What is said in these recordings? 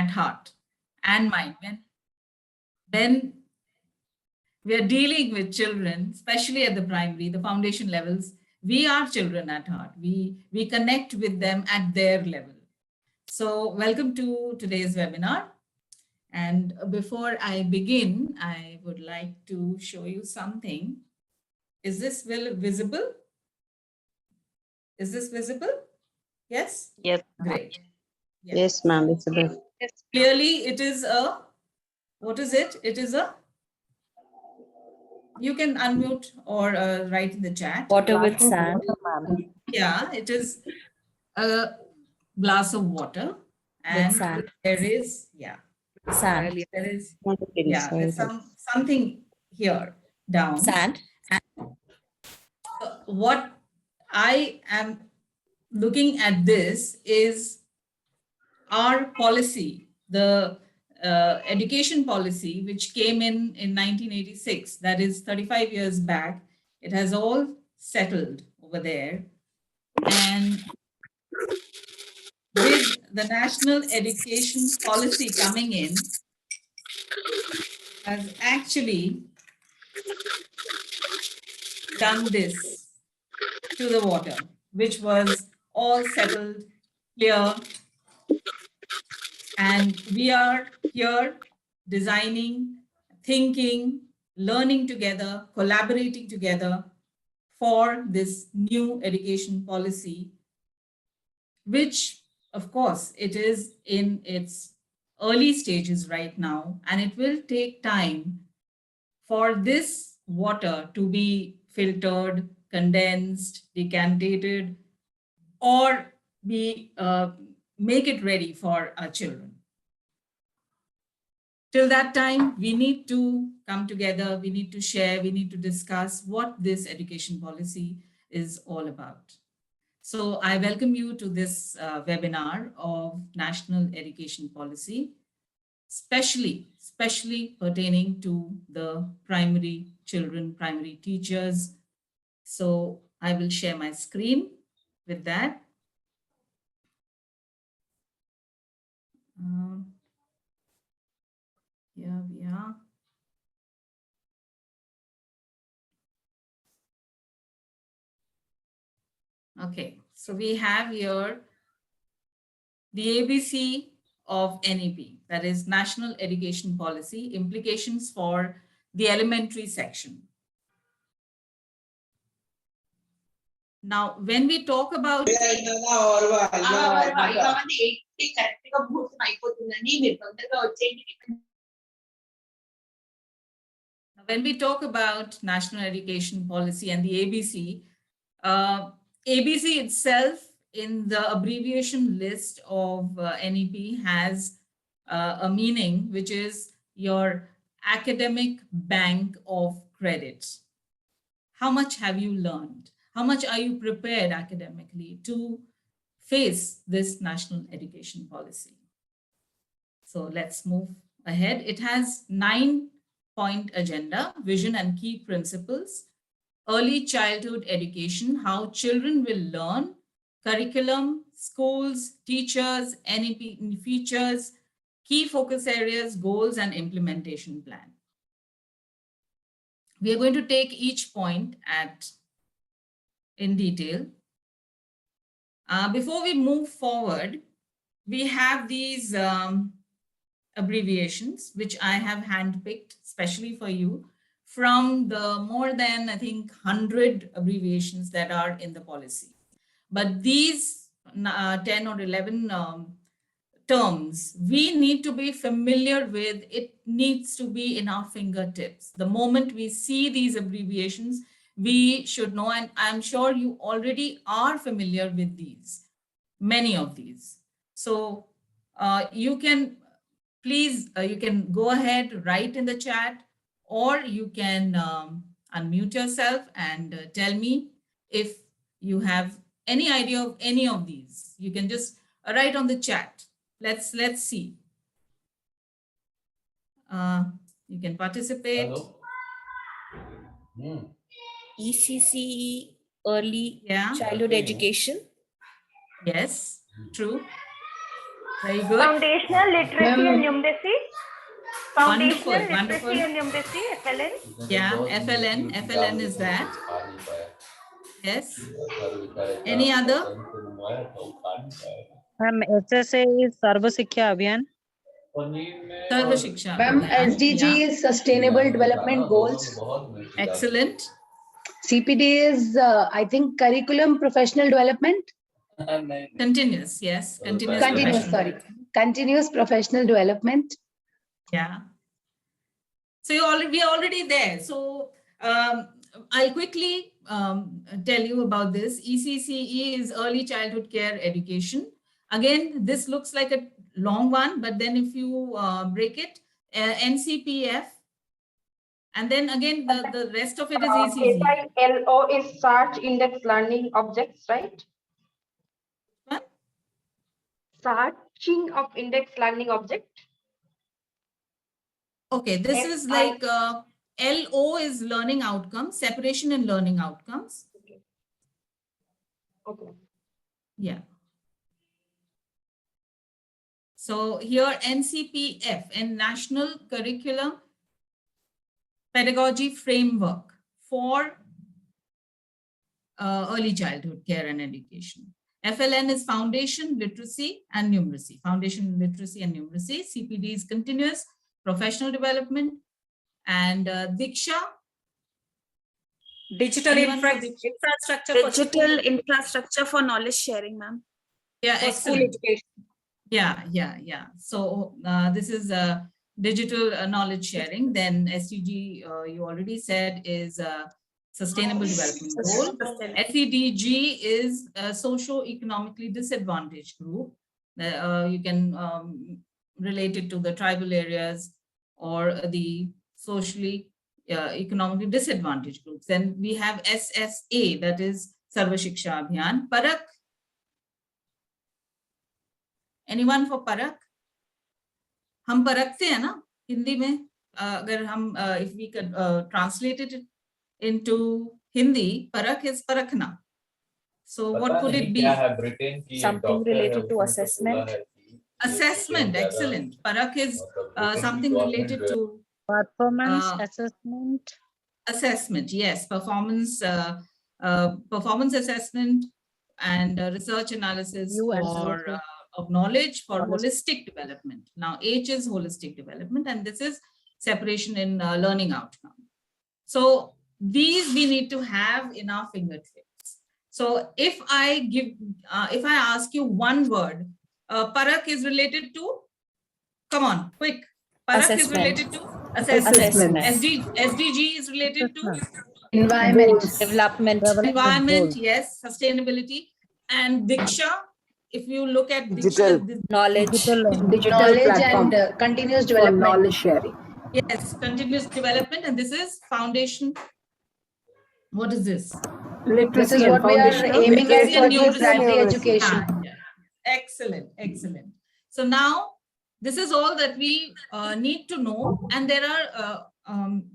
at heart and mind. When we are dealing with children, especially at the primary, the foundation levels, we are children at heart. We connect with them at their level. So welcome to today's webinar. And before I begin, I would like to show you something. Is this visible? Is this visible? Yes? Yes. Great. Yes, ma'am, visible. Clearly, it is a, what is it? It is a, you can unmute or write in the chat. Water with sand. Yeah, it is a glass of water. And sand. there is, yeah, Sand. there is, Okay, yeah, there's something here down. Sand. What I am looking at this is our policy, the education policy, which came in 1986, that is 35 years back. It has all settled over there. And with the national education policy coming in, has actually done this to the water, which was all settled, clear. And we are here designing, thinking, learning together, collaborating together for this new education policy, which of course it is in its early stages right now, and it will take time for this water to be filtered, condensed, decanted, or be make it ready for our children. Till that time, we need to come together, we need to share, we need to discuss what this education policy is all about. So I welcome you to this webinar of National Education Policy, especially pertaining to the primary children, primary teachers. So I will share my screen with that. Here we are. Okay, so we have here the ABC of NEP, that is National Education Policy, implications for the elementary section. Now, when we talk about national education policy and the ABC, ABC itself in the abbreviation list of NEP has a meaning, which is your academic bank of credit. How much have you learned? How much are you prepared academically to face this national education policy? So let's move ahead. It has 9-point agenda, vision and key principles, early childhood education, how children will learn, curriculum, schools, teachers, NEP features, key focus areas, goals, and implementation plan. We are going to take each point in detail. Before we move forward, we have these abbreviations, which I have handpicked especially for you from the more than, I think, 100 abbreviations that are in the policy. But these 10 or 11 terms, we need to be familiar with. It needs to be in our fingertips. The moment we see these abbreviations, we should know, and I'm sure you already are familiar with these, many of these. So you can, please, you can go ahead, write in the chat, or you can unmute yourself and tell me if you have any idea of any of these. You can just write on the chat. Let's see. You can participate. ECCE, early childhood education. Yes, true. Very good. Foundational literacy and numeracy. Wonderful, Foundational wonderful. literacy and numeracy, FLN. Yeah, FLN. FLN is that. Yes. Any other? Ma'am, SSA is Sarva Shiksha Abhiyan. Sarva Shiksha Ma'am, Abhiyan. SDG Yeah. is Sustainable Development Goals. Excellent. CPD is, I think, Curriculum Professional Development. Continuous, yes. Continuous. Continuous, professional sorry. development. Continuous Professional Development. Yeah. So we are already there. So I'll quickly tell you about this. ECCE is Early Childhood Care Education. Again, this looks like a long one, but then if you break it, NCPF, and then again, the rest of it is ECC. SILO is Search Index Learning Objects, right? What? Searching of Index Learning Object. Okay, this is like LO is learning outcomes, separation and learning outcomes. Okay. Yeah. So here NCPF and National Curriculum Pedagogy Framework for Early Childhood Care and Education. FLN is Foundation, Literacy and Numeracy. Foundation, Literacy and Numeracy. CPD is Continuous Professional Development. And Diksha. Digital Anyone for Diksha? infrastructure for Digital infrastructure for knowledge sharing, ma'am. Yeah, school excellent. education. Yeah. So this is digital knowledge sharing. Then SDG, you already said, is Sustainable Development Goal. SEDG is a socio-economically disadvantaged group. You can relate it to the tribal areas or the socially economically disadvantaged groups. Then we have SSA, that is Sarva Shiksha Abhiyan. Parak. Anyone for Parak? हम परखते हैं ना हिंदी में अगर हम if we could translate it into Hindi, Parak is parakna. So what could it be? Something related to assessment. Assessment, excellent. Parak is something related to Performance assessment. assessment. Yes, performance assessment and research analysis of knowledge for holistic development. Now, H is holistic development, and this is separation in learning outcome. So these we need to have in our fingertips. So if I ask you one word, Parak is related to, come on, quick. Parak is related to assessment. SDG is related to Environment. environment, yes, sustainability. And Diksha, if you look at Diksha, Knowledge. Knowledge and continuous development. Knowledge sharing. yes, continuous development, and this is foundation. What is this? This is what we are aiming at for the primary education. Yeah. Excellent. So now this is all that we need to know, and there are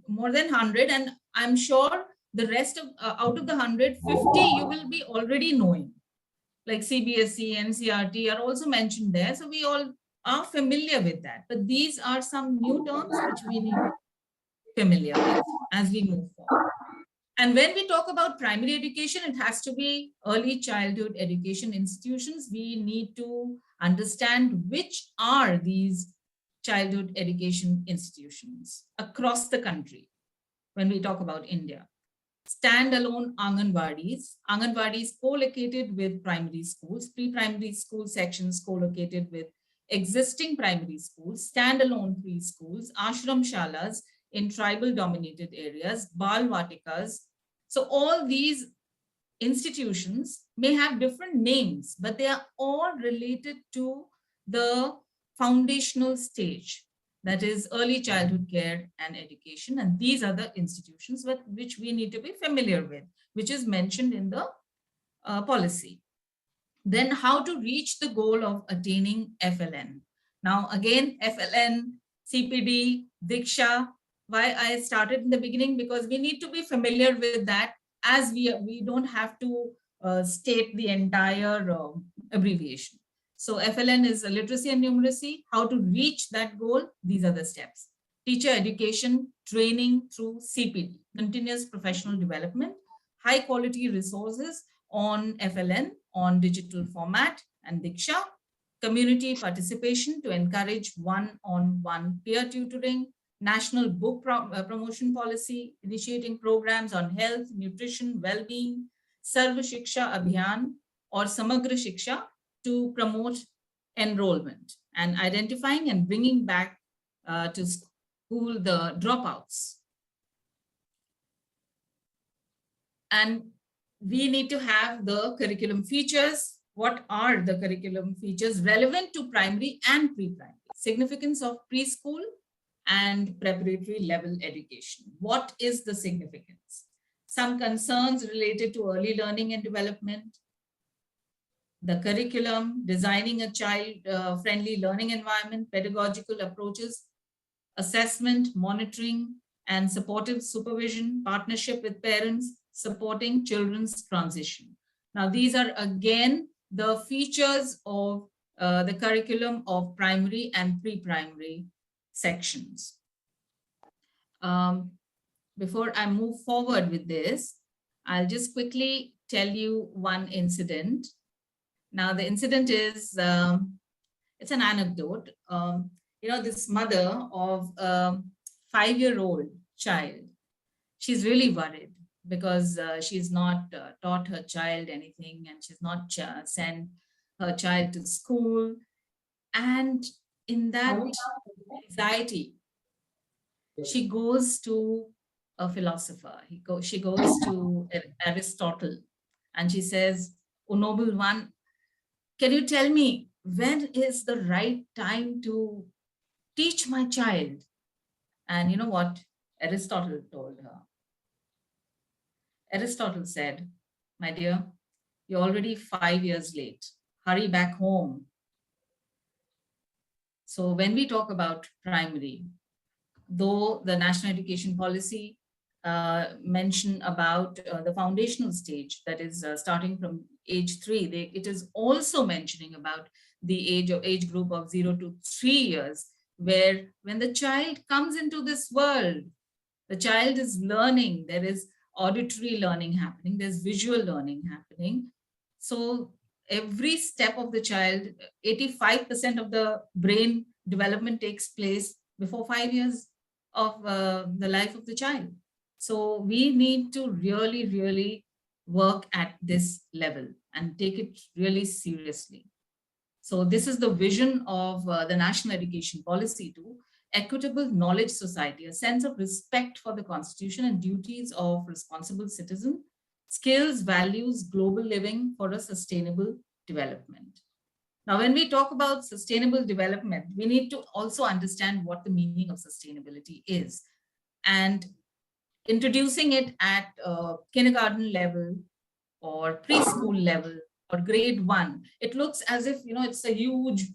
more than 100, and I'm sure the rest of out of the 100, 50 you will be already knowing, like CBSE, NCERT are also mentioned there. So we all are familiar with that, but these are some new terms which we need to be familiar with as we move forward. And when we talk about primary education, it has to be early childhood education institutions. We need to understand which are these childhood education institutions across the country. When we talk about India, standalone Anganwadis co-located with primary schools, pre-primary school sections co-located with existing primary schools, standalone preschools, ashram shalas in tribal dominated areas, Bal Vatikas. So all these institutions may have different names, but they are all related to the foundational stage, that is early childhood care and education. And these are the institutions which we need to be familiar with, which is mentioned in the policy. Then how to reach the goal of attaining FLN. Now again, FLN, CPD, Diksha, why I started in the beginning, because we need to be familiar with that, as we don't have to state the entire abbreviation. So FLN is literacy and numeracy. How to reach that goal? These are the steps. Teacher education, training through CPD, continuous professional development, high quality resources on FLN, on digital format and Diksha, community participation to encourage one-on-one peer tutoring, national book promotion policy, initiating programs on health, nutrition, well-being, Sarva Shiksha Abhiyan or Samagra Shiksha to promote enrollment and identifying and bringing back to school the dropouts. And we need to have the curriculum features. What are the curriculum features relevant to primary and pre-primary? Significance of preschool and preparatory level education. What is the significance? Some concerns related to early learning and development, the curriculum, designing a child-friendly learning environment, pedagogical approaches, assessment, monitoring, and supportive supervision, partnership with parents, supporting children's transition. Now, these are again the features of the curriculum of primary and pre-primary sections. Before I move forward with this, I'll just quickly tell you one incident. Now, the incident is, it's an anecdote. You know, this mother of a 5-year-old child, she's really worried because she's not taught her child anything and she's not sent her child to school. And in that anxiety, she goes to a philosopher. She goes to Aristotle and she says, "O noble one, can you tell me when is the right time to teach my child?" And you know what Aristotle told her? Aristotle said, "My dear, you're already 5 years late. Hurry back home." So when we talk about primary, though the national education policy mention about the foundational stage, that is starting from age 3, it is also mentioning about the age group of 0 to 3 years, where when the child comes into this world, the child is learning. There is auditory learning happening, there's visual learning happening. So every step of the child, 85% of the brain development takes place before 5 years of the life of the child. So we need to really, really work at this level and take it really seriously. So this is the vision of the national education policy to equitable knowledge society, a sense of respect for the constitution and duties of responsible citizen, skills, values, global living for a sustainable development. Now, when we talk about sustainable development, we need to also understand what the meaning of sustainability is. And introducing it at kindergarten level or preschool level or grade 1, it looks as if, you know, it's a huge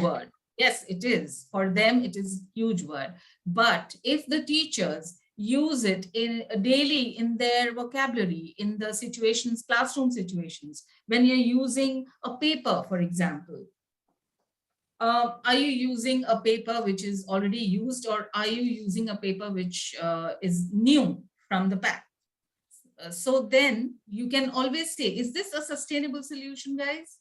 word. Yes, it is. For them, it is a huge word. But if the teachers use it daily in their vocabulary, in the situations, classroom situations, when you're using a paper, for example, are you using a paper which is already used, or are you using a paper which is new from the pack? So then you can always say, is this a sustainable solution, guys?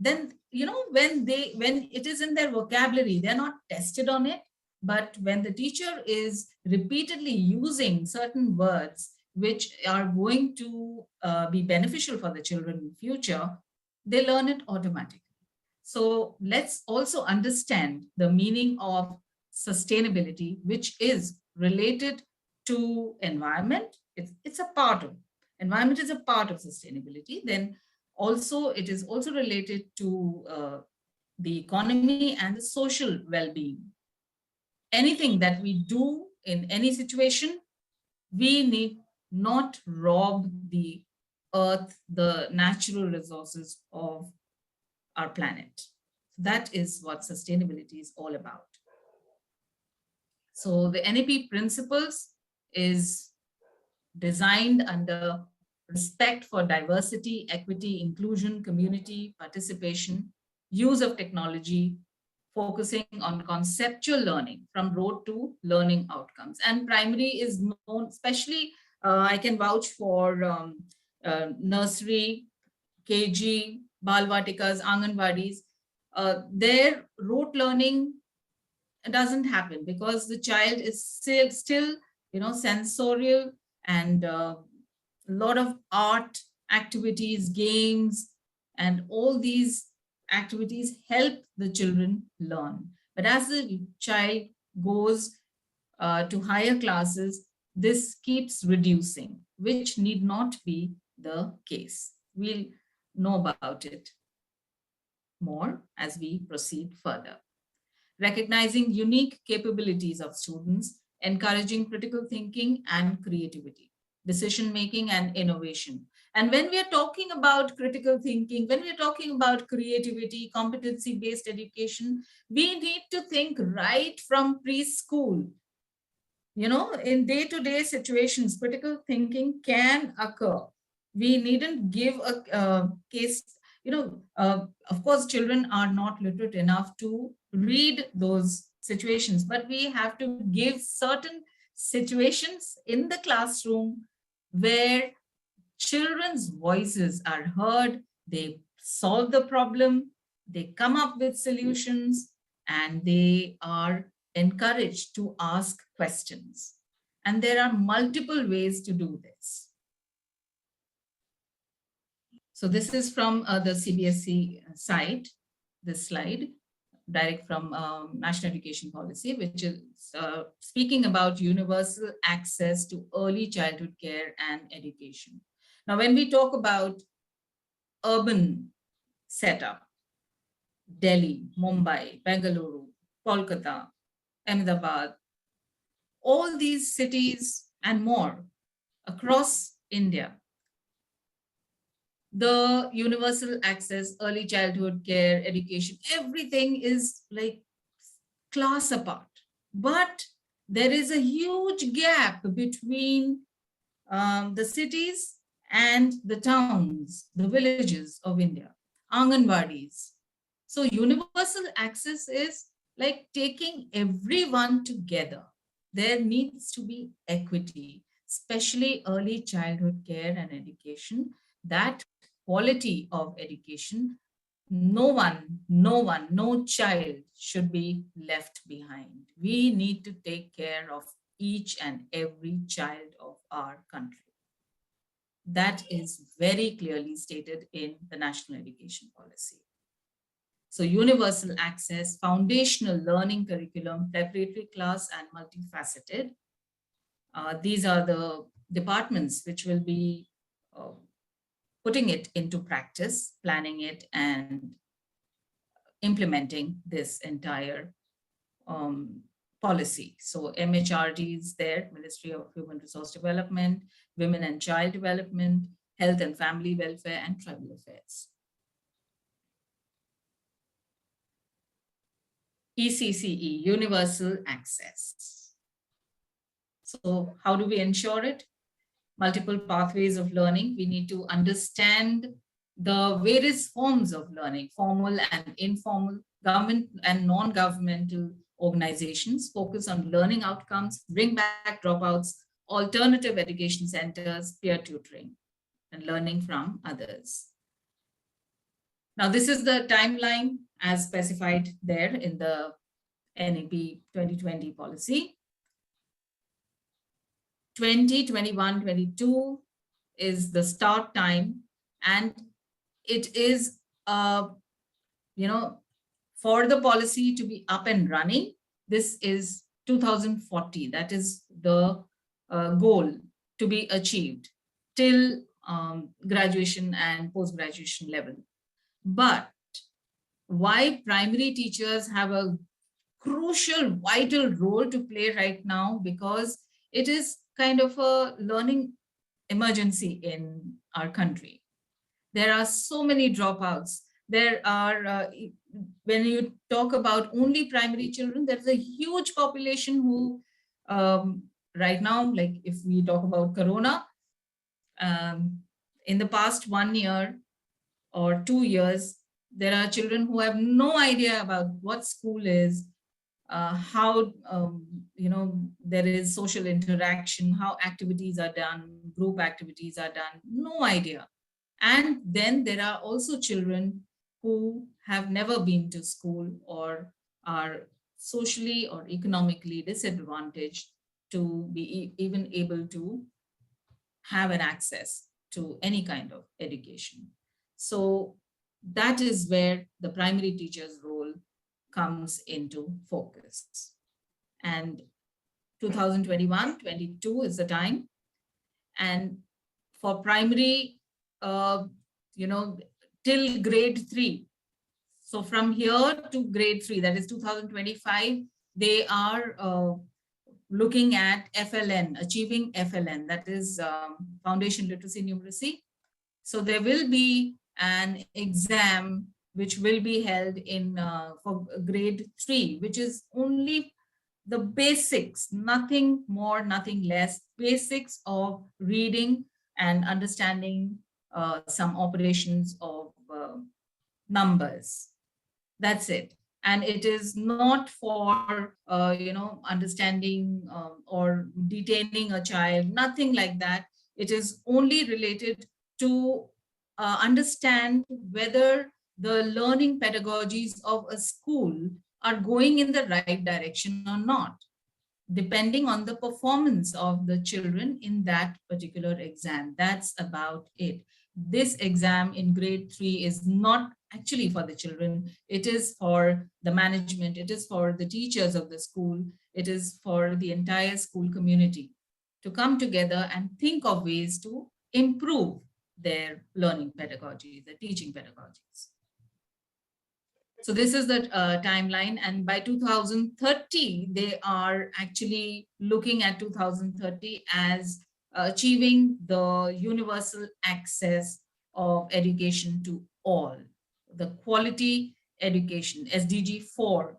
Then, you know, when it is in their vocabulary, they're not tested on it. But when the teacher is repeatedly using certain words which are going to be beneficial for the children in future, they learn it automatically. So let's also understand the meaning of sustainability, which is related to environment. It's a part of, environment is a part of sustainability. Then also it is also related to the economy and the social well-being. Anything that we do in any situation, we need not rob the earth, the natural resources of our planet. That is what sustainability is all about. So the NEP principles is designed under respect for diversity, equity, inclusion, community participation, use of technology, focusing on conceptual learning from road to learning outcomes. And primary is known, especially I can vouch for nursery, KG, Balvatikas, Anganwadis. Their rote learning doesn't happen because the child is still sensorial, and a lot of art activities, games, and all these activities help the children learn. But as the child goes to higher classes, this keeps reducing, which need not be the case. We'll know about it more as we proceed further. Recognizing unique capabilities of students, encouraging critical thinking and creativity, decision-making and innovation. And when we are talking about critical thinking, when we are talking about creativity, competency-based education, we need to think right from preschool. In day-to-day situations, critical thinking can occur. We needn't give a case, of course, children are not literate enough to read those situations, but we have to give certain situations in the classroom where children's voices are heard, they solve the problem, they come up with solutions, and they are encouraged to ask questions. And there are multiple ways to do this. So this is from the CBSE site, this slide, direct from National Education Policy, which is speaking about universal access to early childhood care and education. Now, when we talk about urban setup, Delhi, Mumbai, Bengaluru, Kolkata, Ahmedabad, all these cities and more across India, the universal access, early childhood care, education, everything is like class apart. But there is a huge gap between the cities and the towns, the villages of India, Anganwadis. So universal access is like taking everyone together. There needs to be equity, especially early childhood care and education. That quality of education, no child should be left behind. We need to take care of each and every child of our country. That is very clearly stated in the National Education Policy. So universal access, foundational learning curriculum, preparatory class, and multifaceted. These are the departments which will be putting it into practice, planning it, and implementing this entire policy. So MHRD is there, Ministry of Human Resource Development, Women and Child Development, Health and Family Welfare, and Tribal Affairs. ECCE, Universal Access. So how do we ensure it? Multiple pathways of learning. We need to understand the various forms of learning, formal and informal, government and non-governmental organizations focus on learning outcomes, bring back dropouts, alternative education centers, peer tutoring, and learning from others. Now, this is the timeline as specified there in the NEP 2020 policy. 2021-22 is the start time, and it is, for the policy to be up and running, this is 2040. That is the goal to be achieved till graduation and post-graduation level. But why primary teachers have a crucial, vital role to play right now? Because it is kind of a learning emergency in our country. There are so many dropouts. There are, when you talk about only primary children, there's a huge population who right now, like if we talk about Corona, in the past 1 year or 2 years, there are children who have no idea about what school is, how, there is social interaction, how activities are done, group activities are done, no idea. And then there are also children who have never been to school or are socially or economically disadvantaged to be even able to have an access to any kind of education. So that is where the primary teacher's role comes into focus. And 2021-22 is the time. And for primary, till grade 3. So from here to grade 3, that is 2025, they are looking at FLN, achieving FLN, that is Foundation Literacy Numeracy. So there will be an exam which will be held in for grade 3, which is only the basics, nothing more, nothing less, basics of reading and understanding some operations of numbers. That's it. And it is not for, understanding or detaining a child, nothing like that. It is only related to understand whether the learning pedagogies of a school are going in the right direction or not, depending on the performance of the children in that particular exam. That's about it. This exam in grade 3 is not actually for the children. It is for the management. It is for the teachers of the school. It is for the entire school community to come together and think of ways to improve their learning pedagogy, the teaching pedagogies. So this is the timeline, and by 2030, they are actually looking at 2030 as achieving the universal access of education to all, the quality education, SDG 4.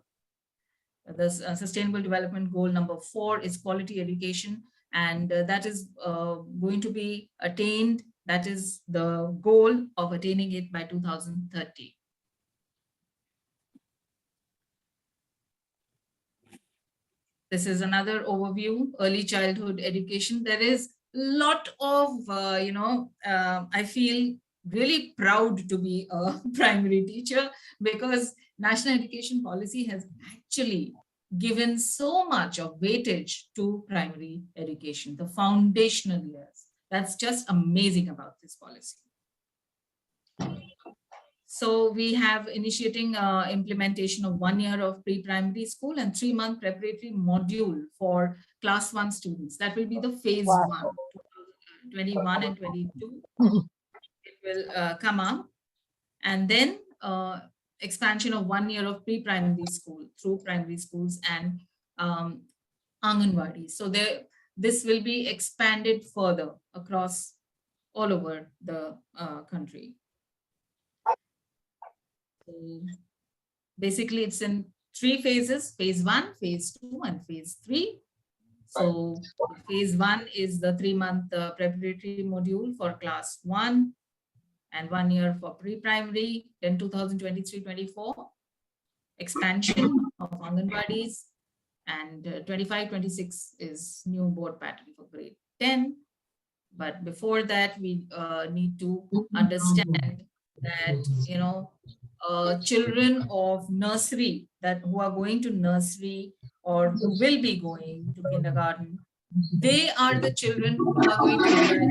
The Sustainable Development Goal number 4 is quality education, and that is going to be attained. That is the goal of attaining it by 2030. This is another overview, early childhood education. There is a lot of, I feel really proud to be a primary teacher, because National Education Policy has actually given so much of weightage to primary education, the foundational years. That's just amazing about this policy. So we have initiating implementation of 1 year of pre-primary school and 3-month preparatory module for class 1 students. That will be the phase 1, 21 and 22. It will come up. And then expansion of 1 year of pre-primary school through primary schools and Anganwadi. So this will be expanded further across all over the country. Basically, it's in 3 phases: phase 1, phase 2, and phase 3. So phase 1 is the 3-month preparatory module for class 1 and 1 year for pre-primary. Then 2023-24 expansion of Anganwadis, and 25-26 is new board pattern for grade 10. But before that, we need to understand that children of nursery, that who are going to nursery or who will be going to kindergarten, they are the children who are going to graduate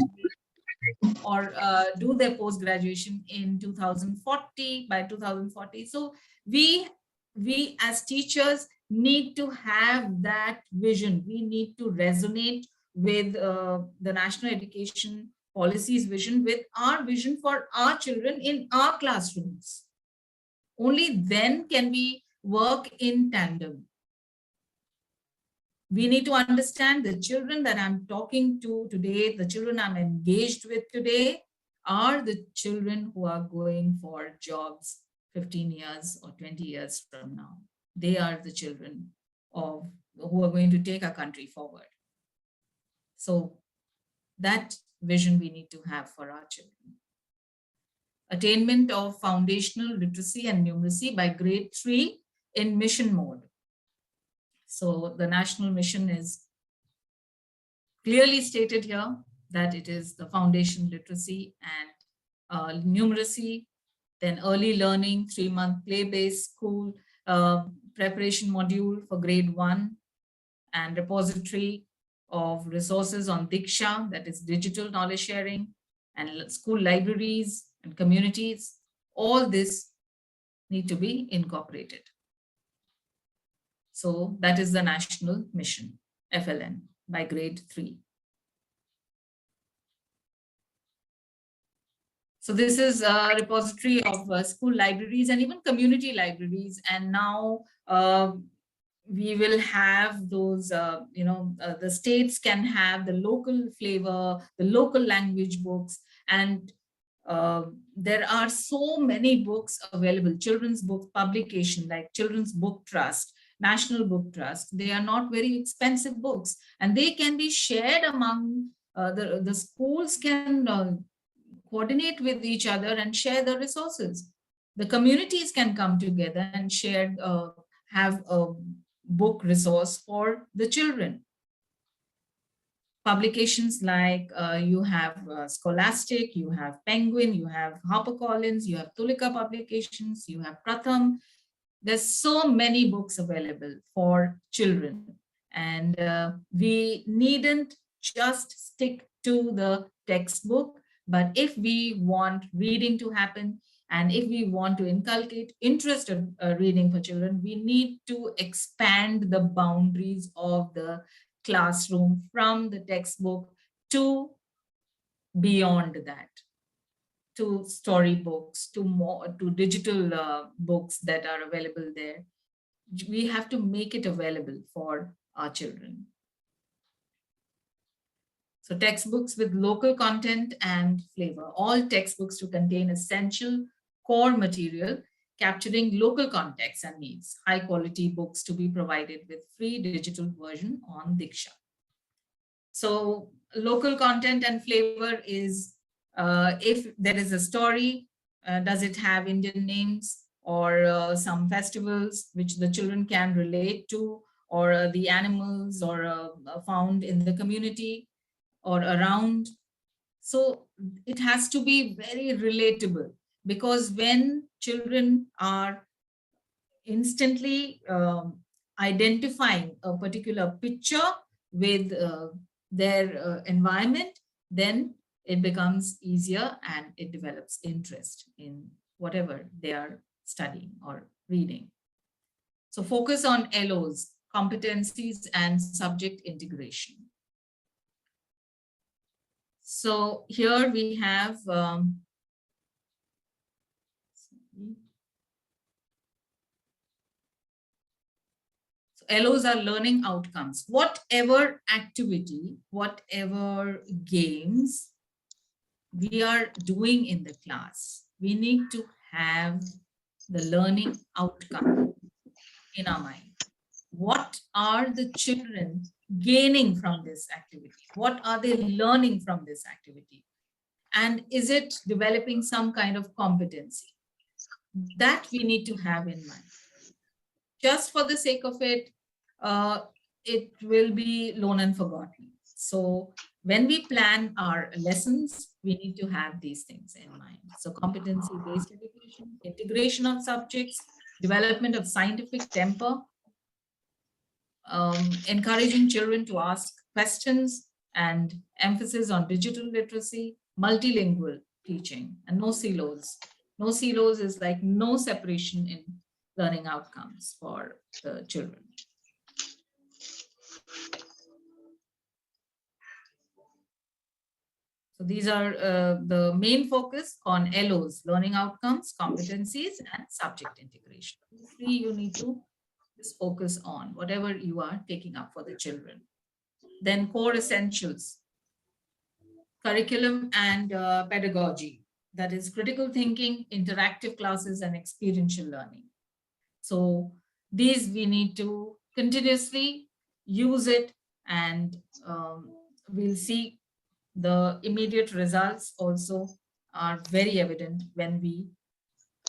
or do their post-graduation in 2040, by 2040. So we as teachers need to have that vision. We need to resonate with the National Education Policy's vision, with our vision for our children in our classrooms. Only then can we work in tandem. We need to understand the children that I'm talking to today, the children I'm engaged with today, are the children who are going for jobs 15 years or 20 years from now. They are the children who are going to take our country forward. So That vision we need to have for our children. Attainment of foundational literacy and numeracy by grade 3 in mission mode. So the national mission is clearly stated here that it is the foundation literacy and numeracy, then early learning, 3-month play-based school preparation module for grade 1, and repository of resources on Diksha, that is digital knowledge sharing, and school libraries and communities. All this need to be incorporated. So that is the national mission, FLN, by grade 3. So this is a repository of school libraries and even community libraries. And now we will have those, the states can have the local flavor, the local language books, and there are so many books available, children's book publication like Children's Book Trust, National Book Trust. They are not very expensive books, and they can be shared among the schools can coordinate with each other and share the resources. The communities can come together and share, have a book resource for the children. Publications like you have Scholastic, you have Penguin, you have HarperCollins, you have Tulika Publications, you have Pratham. There's so many books available for children, and we needn't just stick to the textbook, but if we want reading to happen, and if we want to inculcate interest in reading for children, we need to expand the boundaries of the classroom from the textbook to beyond that, to storybooks, to digital books that are available there. We have to make it available for our children. So textbooks with local content and flavor, all textbooks to contain essential core material capturing local contexts and needs, high quality books to be provided with free digital version on Diksha. So local content and flavor is if there is a story, does it have Indian names or some festivals which the children can relate to, or the animals or found in the community or around. So it has to be very relatable, because when children are instantly identifying a particular picture with their environment, then it becomes easier and it develops interest in whatever they are studying or reading. So focus on LOs, competencies and subject integration. So here we have LOs are learning outcomes. Whatever activity, whatever games we are doing in the class, we need to have the learning outcome in our mind. What are the children gaining from this activity? What are they learning from this activity? And is it developing some kind of competency? That we need to have in mind. Just for the sake of it, it will be known and forgotten. So when we plan our lessons, we need to have these things in mind. So competency-based education, integration of subjects, development of scientific temper, encouraging children to ask questions, and emphasis on digital literacy, multilingual teaching, and no silos. No silos is like no separation in learning outcomes for the children. So these are the main focus on LOs, learning outcomes, competencies, and subject integration. These three you need to just focus on, whatever you are taking up for the children. Then core essentials, curriculum and pedagogy, that is critical thinking, interactive classes, and experiential learning. So these we need to continuously use it, and we'll see the immediate results also are very evident when we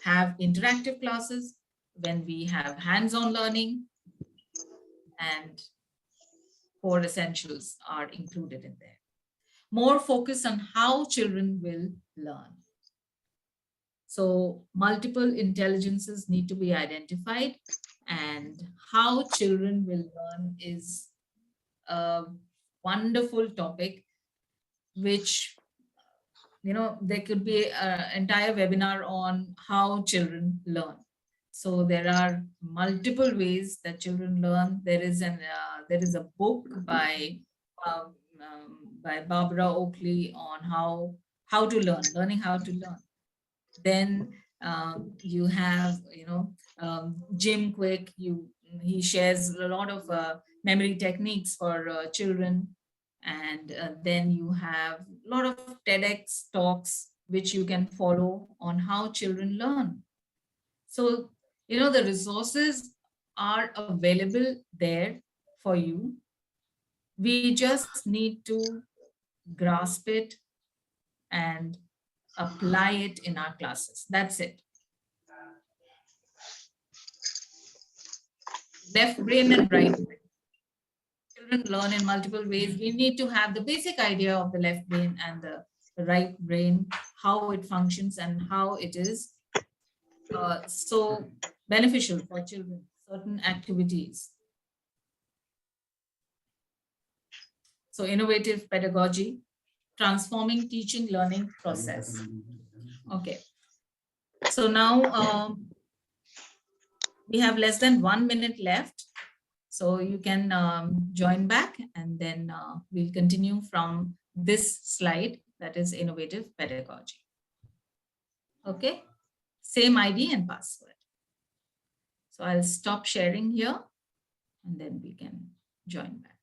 have interactive classes, when we have hands-on learning, and core essentials are included in there. More focus on how children will learn. So multiple intelligences need to be identified, and how children will learn is a wonderful topic, which, you know, there could be an entire webinar on how children learn. So there are multiple ways that children learn. There is a book by Barbara Oakley on how to learn, learning how to learn. Then you have, you know, Jim Quick. He shares a lot of memory techniques for children. And then you have a lot of TEDx talks which you can follow on how children learn. So, you know, the resources are available there for you. We just need to grasp it and apply it in our classes. That's it. Left brain and right brain. Children learn in multiple ways. We need to have the basic idea of the left brain and the right brain, how it functions and how it is so beneficial for children, certain activities. So innovative pedagogy, transforming teaching learning process. Okay. So now we have less than 1 minute left. So you can join back, and then we'll continue from this slide, that is innovative pedagogy. Okay, same ID and password. So I'll stop sharing here, and then we can join back.